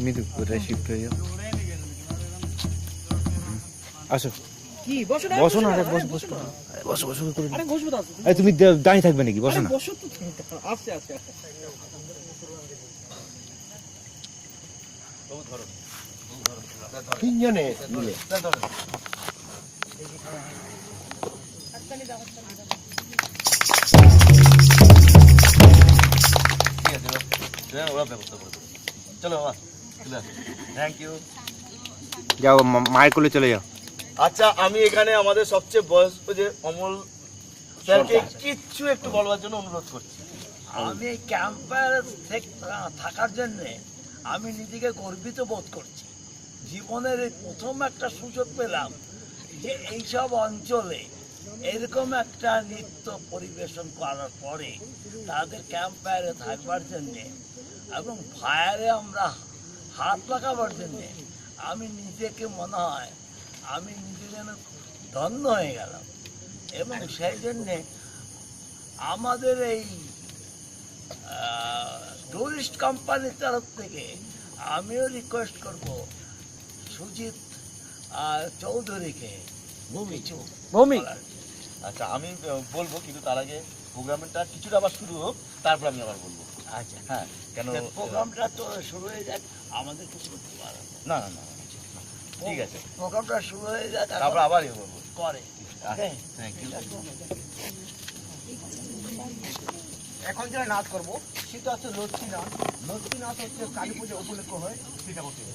মৃদু কোথায় শিফট হয়ে যাও। আসো কি বসো না বসো না, আরে বসো বসো বসো বসো করে। আরে বসবো তো। আরে তুমি দাঁড়িয়ে থাকবে নাকি? বসো না। বসো তো। আস্তে আস্তে তিনজনে মিলে চলো বাবা, থ্যাংক ইউ। যাও মায়ের কোলে চলে যাও। আচ্ছা, আমি এখানে আমাদের সবচেয়ে বয়স্ক যে অমল স্যারকে কিচ্ছু একটু বলবার জন্য অনুরোধ করছি। আমি এই ক্যাম্পারে থাকার জন্যে আমি নিজেকে গর্বিত বোধ করছি। জীবনের এই প্রথম একটা সুযোগ পেলাম যে এইসব অঞ্চলে এরকম একটা নৃত্য পরিবেশন করার পরে তাদের ক্যাম্পায়ারে থাকবার জন্যে এবং ফায়ারে আমরা হাত লাগাবার জন্যে আমি নিজেকে মনে হয় আমি নিজে যেন ধন্য হয়ে গেলাম। এবং সেই জন্যে আমাদের এই টুরিস্ট কোম্পানির তরফ থেকে আমিও রিকোয়েস্ট করব সুজিত চৌধুরীকে কিছু বলার। আচ্ছা, আমি বলবো, কিন্তু তার আগে প্রোগ্রামটা কিছুটা আবার শুরু হোক, তারপর আমি আবার বলবো। আচ্ছা, হ্যাঁ, কেন প্রোগ্রামটা তো শুরু হয়ে যাক, আমাদের কিছু করতে পারে না না না, ঠিক আছে, প্রোগ্রামটা শুরু হয়ে যাক, তারপর আবার বলবো। করে। Thank you. এখন যেটা নাচ করবো সেটা হচ্ছে লক্ষ্মী নাচ। লক্ষ্মী নাচ হচ্ছে কালী পুজো উপলক্ষ হয়, সেটা করতে হবে।